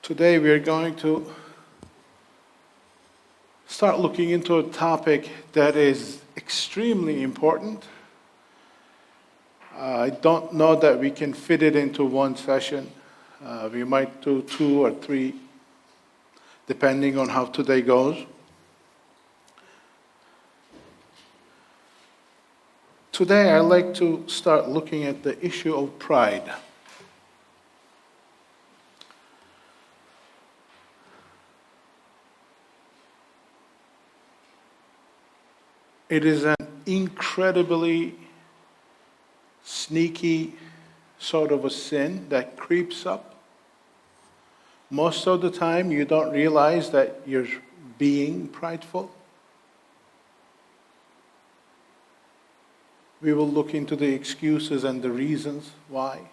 Today we are going to start looking into a topic that is extremely important. I don't know that we can fit it into one session. We might do 2 or 3, depending on how today goes. Today I'd like to start looking at the issue of pride. It is an incredibly sneaky sort of a sin that creeps up. Most of the time, you don't realize that you're being prideful. We will look into the excuses and the reasons why.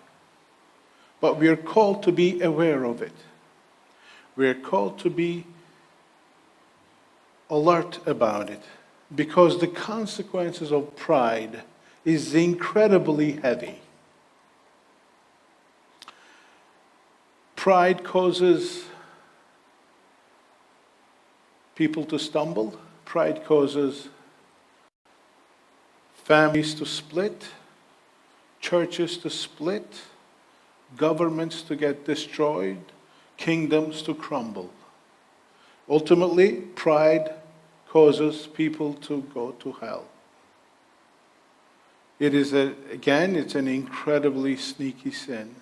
But we are called to be aware of it. We are called to be alert about it. Because the consequences of pride is incredibly heavy. Pride causes people to stumble. Pride causes families to split, churches to split, governments to get destroyed, kingdoms to crumble. Ultimately, pride causes people to go to hell. It is, it's an incredibly sneaky sin.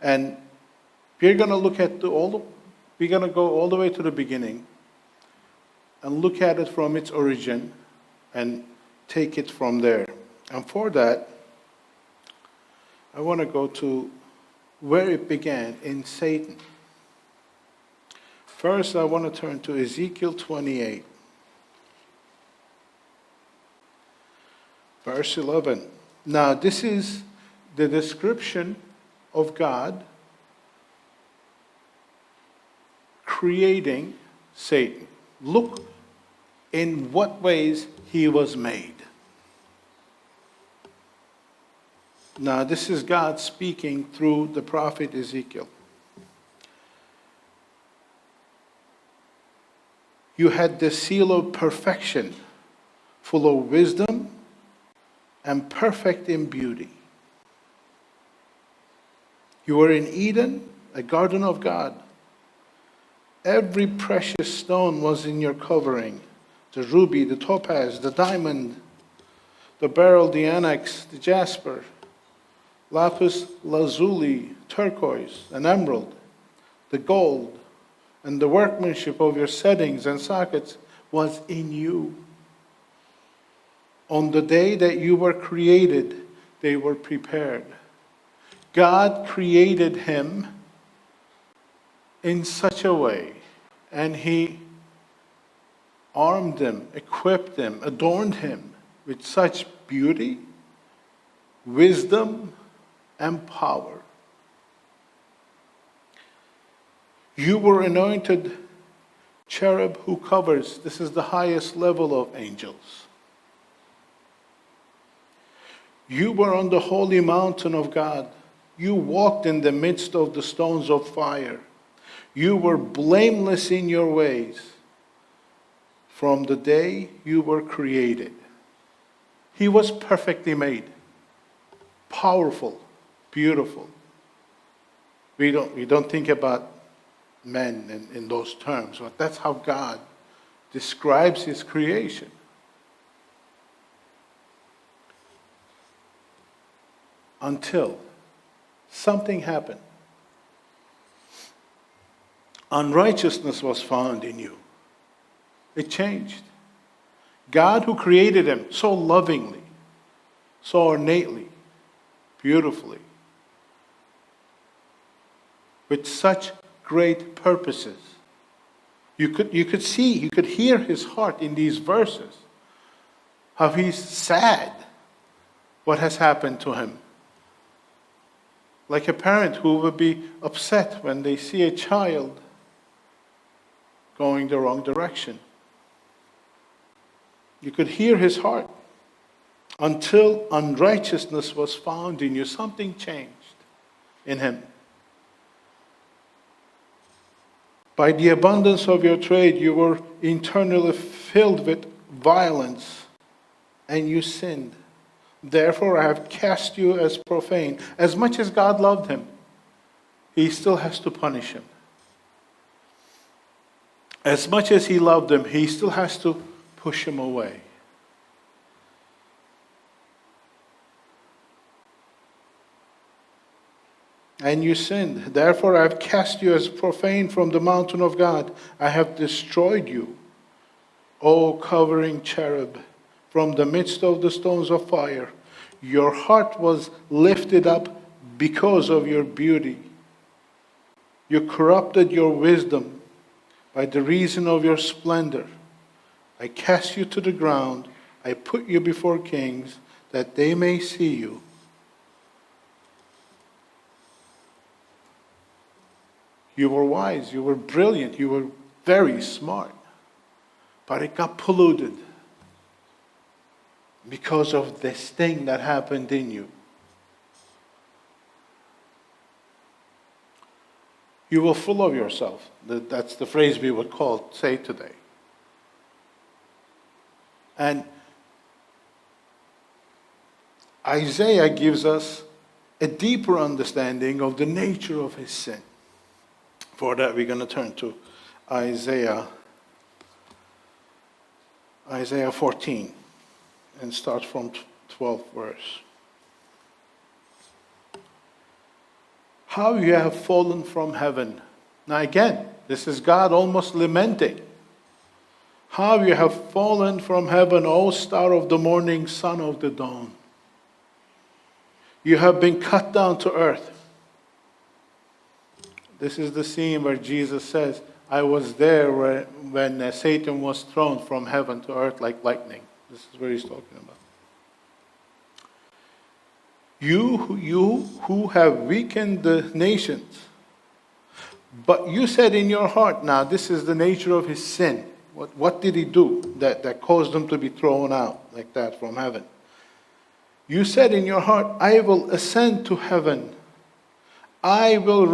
And we're going to look at we're going to go all the way to the beginning and look at it from its origin and take it from there. And for that, I want to go to where it began in Satan. First, I want to turn to Ezekiel 28, verse 11. Now, this is the description of God creating Satan. Look in what ways he was made. Now, this is God speaking through the prophet Ezekiel. You had the seal of perfection, full of wisdom and perfect in beauty. You were in Eden, a garden of God. Every precious stone was in your covering: the ruby, the topaz, the diamond, the beryl, the onyx, the jasper, lapis lazuli, turquoise, and emerald, the gold, and the workmanship of your settings and sockets was in you. On the day that you were created, they were prepared. God created him in such a way, and he armed him, equipped him, adorned him with such beauty, wisdom, and power. You were anointed cherub who covers. This is the highest level of angels. You were on the holy mountain of God. You walked in the midst of the stones of fire. You were blameless in your ways from the day you were created. He was perfectly made, powerful, beautiful. We don't think about men in those terms, but that's how God describes his creation. Until something happened. Unrighteousness was found in you. It changed. God, who created him so lovingly, so ornately, beautifully, with such great purposes. You could hear his heart in these verses, how he's sad what has happened to him. Like a parent who would be upset when they see a child going the wrong direction. You could hear his heart. Until unrighteousness was found in you, something changed in him. By the abundance of your trade, you were internally filled with violence, and you sinned. Therefore, I have cast you as profane. As much as God loved him, he still has to punish him. As much as he loved him, he still has to push him away. And you sinned. Therefore, I have cast you as profane from the mountain of God. I have destroyed you, O covering cherub, from the midst of the stones of fire. Your heart was lifted up because of your beauty. You corrupted your wisdom by the reason of your splendor. I cast you to the ground. I put you before kings, that they may see you. You were wise, you were brilliant, you were very smart. But it got polluted because of this thing that happened in you. You were full of yourself. That's the phrase we would say today. And Isaiah gives us a deeper understanding of the nature of his sin. For that, we're going to turn to Isaiah 14 and start from 12th verse. How you have fallen from heaven. Now again, this is God almost lamenting. How you have fallen from heaven, O star of the morning, son of the dawn. You have been cut down to earth. This is the scene where Jesus says, I was there when Satan was thrown from heaven to earth like lightning. This is what he's talking about. You who have weakened the nations. But you said in your heart, now this is the nature of his sin. What did he do that caused him to be thrown out like that from heaven? You said in your heart, I will ascend to heaven. I will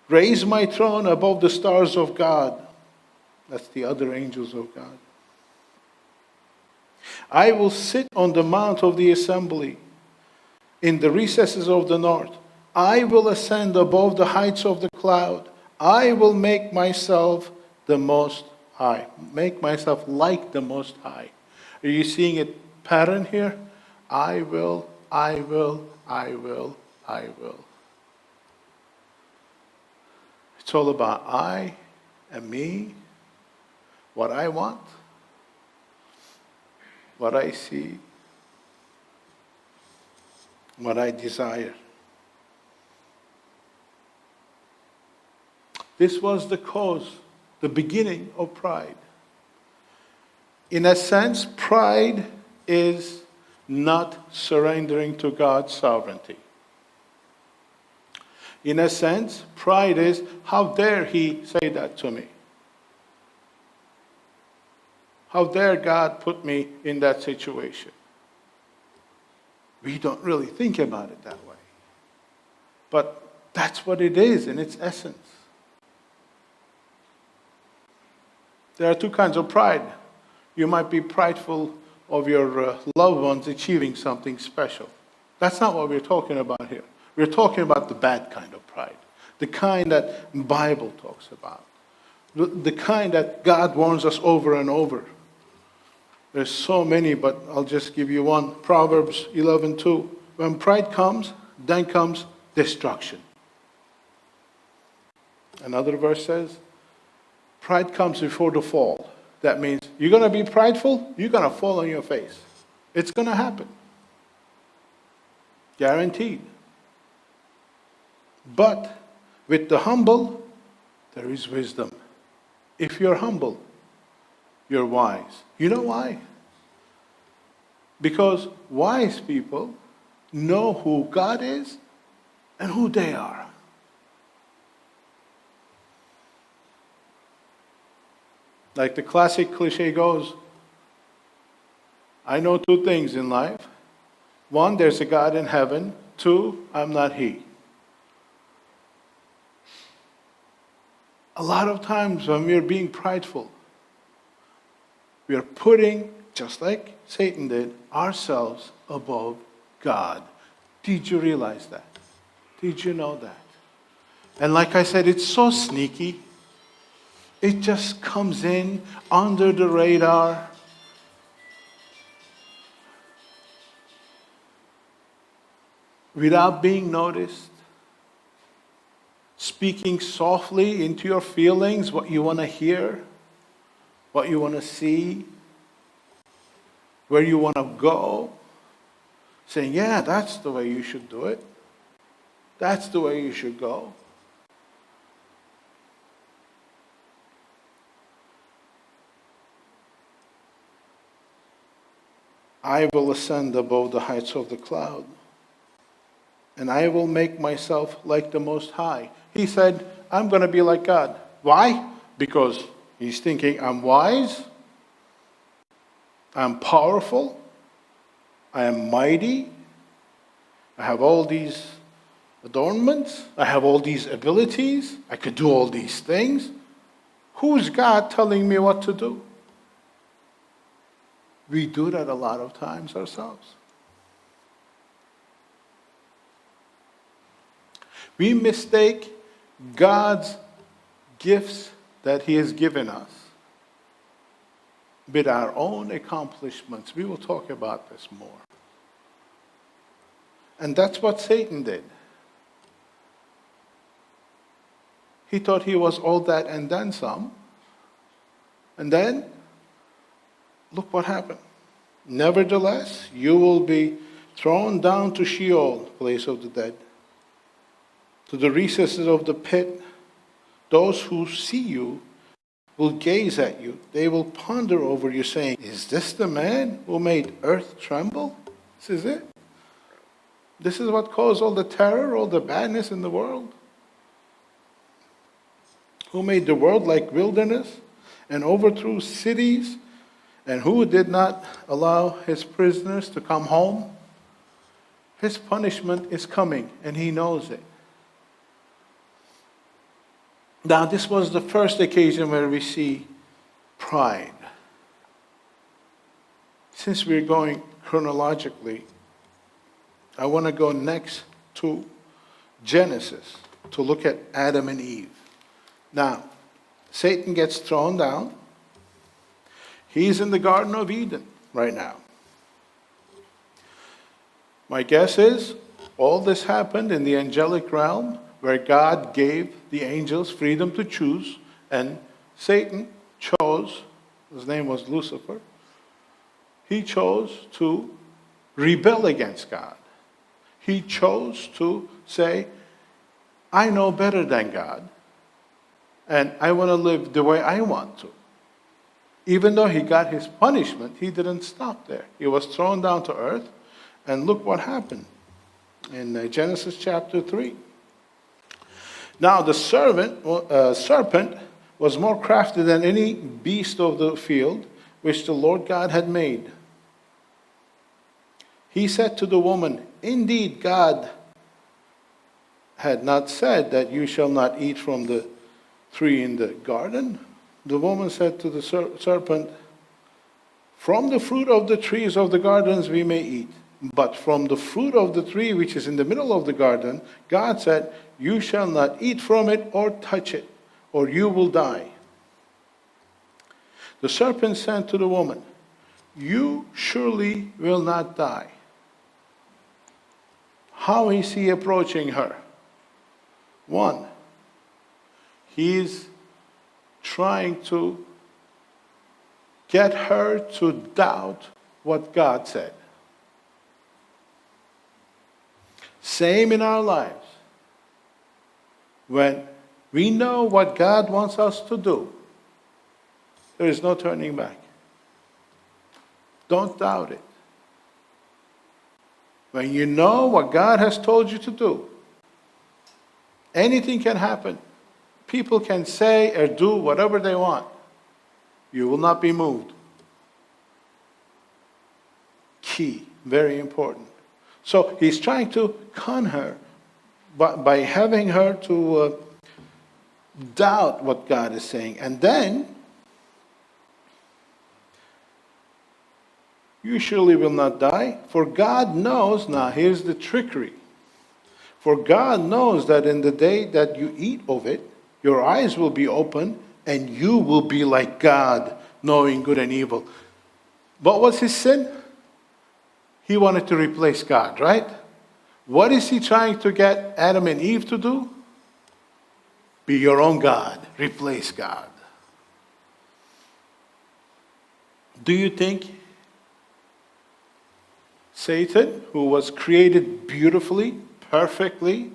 raise my throne above the stars of God. That's the other angels of God. I will sit on the mount of the assembly in the recesses of the north. I will ascend above the heights of the cloud. I will make myself the Most High. Make myself like the Most High. Are you seeing a pattern here? I will, I will, I will, I will. It's all about I and me, what I want, what I see, what I desire. This was the cause, the beginning of pride. In a sense, pride is not surrendering to God's sovereignty. In a sense, pride is, how dare he say that to me? How dare God put me in that situation? We don't really think about it that way. But that's what it is in its essence. There are two kinds of pride. You might be prideful of your loved ones achieving something special. That's not what we're talking about here. We're talking about the bad kind of pride. The kind that the Bible talks about. The kind that God warns us over and over. There's so many, but I'll just give you one. Proverbs 11:2. When pride comes, then comes destruction. Another verse says, pride comes before the fall. That means you're going to be prideful, you're going to fall on your face. It's going to happen. Guaranteed. But with the humble, there is wisdom. If you're humble, you're wise. You know why? Because wise people know who God is and who they are. Like the classic cliche goes, I know two things in life. One, there's a God in heaven. Two, I'm not he. A lot of times when we are being prideful, we are putting, just like Satan did, ourselves above God. Did you realize that? Did you know that? And like I said, it's so sneaky. It just comes in under the radar. Without being noticed. Speaking softly into your feelings, what you want to hear, what you want to see, where you want to go. Saying, yeah, that's the way you should do it. That's the way you should go. I will ascend above the heights of the cloud, and I will make myself like the Most High. He said, I'm going to be like God. Why? Because he's thinking, I'm wise, I'm powerful, I am mighty, I have all these adornments, I have all these abilities, I could do all these things. Who's God telling me what to do? We do that a lot of times ourselves. We mistake God's gifts that he has given us with our own accomplishments. We will talk about this more. And that's what Satan did. He thought he was all that and then some. And then, look what happened. Nevertheless, you will be thrown down to Sheol, place of the dead, to the recesses of the pit. Those who see you will gaze at you. They will ponder over you, saying, is this the man who made earth tremble? This is it. This is what caused all the terror, all the badness in the world. Who made the world like wilderness and overthrew cities, and who did not allow his prisoners to come home? His punishment is coming, and he knows it. Now, this was the first occasion where we see pride. Since we're going chronologically, I want to go next to Genesis to look at Adam and Eve. Now, Satan gets thrown down. He's in the Garden of Eden right now. My guess is all this happened in the angelic realm where God gave the angels freedom to choose, and Satan chose, his name was Lucifer, he chose to rebel against God. He chose to say, I know better than God, and I want to live the way I want to. Even though he got his punishment, he didn't stop there. He was thrown down to earth, and look what happened in Genesis chapter 3. Now the serpent was more crafty than any beast of the field which the Lord God had made. He said to the woman, indeed, God had not said that you shall not eat from the tree in the garden. The woman said to the serpent, from the fruit of the trees of the gardens we may eat, but from the fruit of the tree which is in the middle of the garden, God said, you shall not eat from it or touch it, or you will die. The serpent said to the woman, you surely will not die. How is he approaching her? One, he's trying to get her to doubt what God said. Same in our lives. When we know what God wants us to do, there is no turning back. Don't doubt it. When you know what God has told you to do, anything can happen. People can say or do whatever they want. You will not be moved. Key, very important. So he's trying to con her by having her to doubt what God is saying. And then, you surely will not die, for God knows, now here's the trickery. For God knows that in the day that you eat of it, your eyes will be open, and you will be like God, knowing good and evil. What was his sin? He wanted to replace God, right? What is he trying to get Adam and Eve to do? Be your own God. Replace God. Do you think Satan, who was created beautifully, perfectly,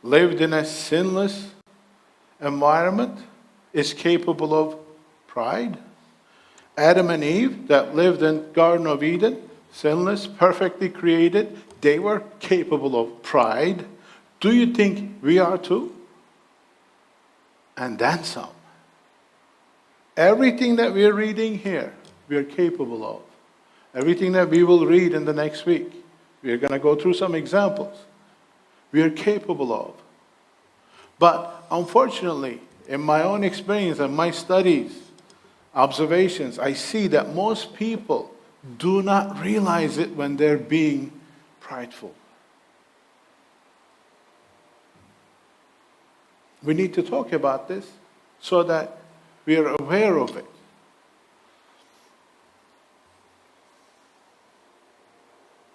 lived in a sinless environment, is capable of pride? Adam and Eve, that lived in Garden of Eden, sinless, perfectly created, they were capable of pride. Do you think we are too? And then some. Everything that we're reading here, we are capable of. Everything that we will read in the next week, we are going to go through some examples. We are capable of. But unfortunately, in my own experience and my studies, observations, I see that most people do not realize it when they're being prideful. We need to talk about this so that we are aware of it.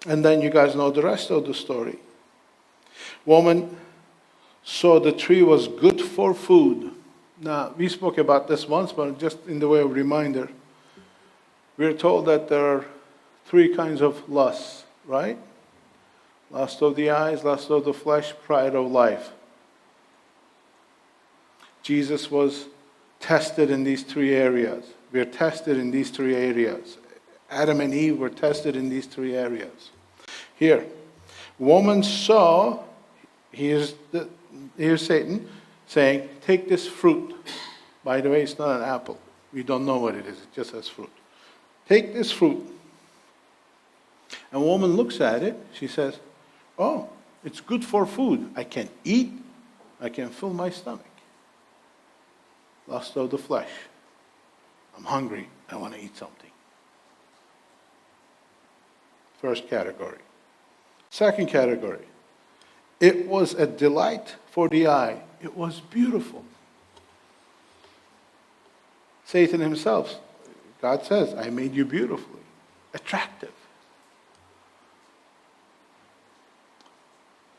And then you guys know the rest of the story. Woman saw the tree was good for food. Now, we spoke about this once, but just in the way of reminder, we're told that there are 3 kinds of lusts, right? Lust of the eyes, lust of the flesh, pride of life. Jesus was tested in these 3 areas. We're tested in these 3 areas. Adam and Eve were tested in these 3 areas. Here, woman saw, here's Satan saying, take this fruit. By the way, it's not an apple. We don't know what it is. It just has fruit. Take this fruit. And woman looks at it. She says, oh, it's good for food. I can eat. I can fill my stomach. Lust of the flesh. I'm hungry. I want to eat something. First category. Second category. It was a delight for the eye. It was beautiful. Satan himself, God says, I made you beautifully, attractive.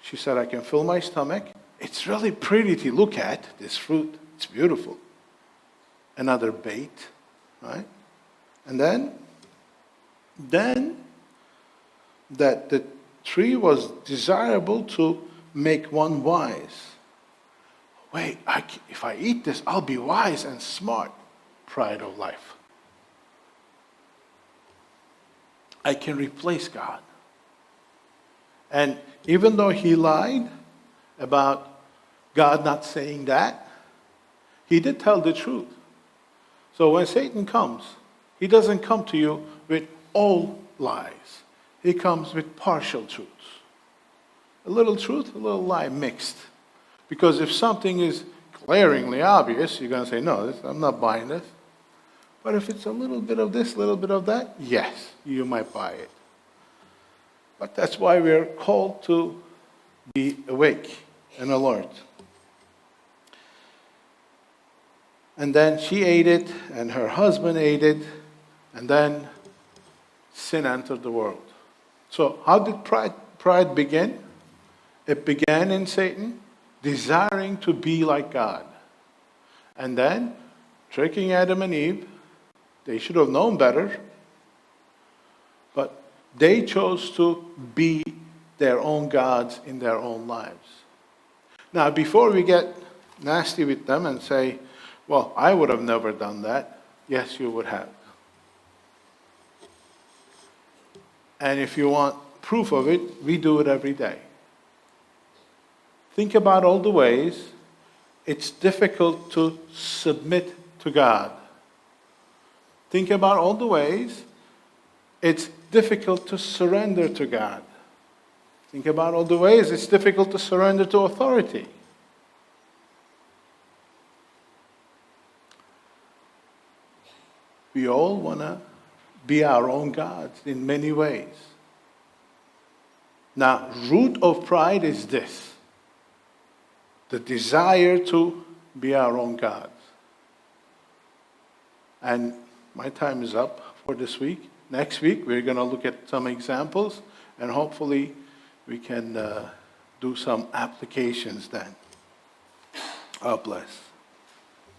She said, I can fill my stomach. It's really pretty to look at, this fruit. It's beautiful. Another bait, right? And then that the tree was desirable to make one wise. Wait, if I eat this, I'll be wise and smart. Pride of life. I can replace God. And even though he lied about God not saying that, he did tell the truth. So when Satan comes, he doesn't come to you with all lies. He comes with partial truths. A little truth, a little lie mixed. Because if something is glaringly obvious, you're going to say, no, I'm not buying this. But if it's a little bit of this, a little bit of that, yes, you might buy it. But that's why we're called to be awake and alert. And then she ate it, and her husband ate it, and then sin entered the world. So how did pride begin? It began in Satan, desiring to be like God. And then, tricking Adam and Eve. They should have known better. But they chose to be their own gods in their own lives. Now, before we get nasty with them and say, well, I would have never done that. Yes, you would have. And if you want proof of it, we do it every day. Think about all the ways it's difficult to submit to God. Think about all the ways it's difficult to surrender to God. Think about all the ways it's difficult to surrender to authority. We all want to be our own gods in many ways. Now, root of pride is this: the desire to be our own gods. And my time is up for this week. Next week, we're going to look at some examples, and hopefully we can do some applications then. God bless.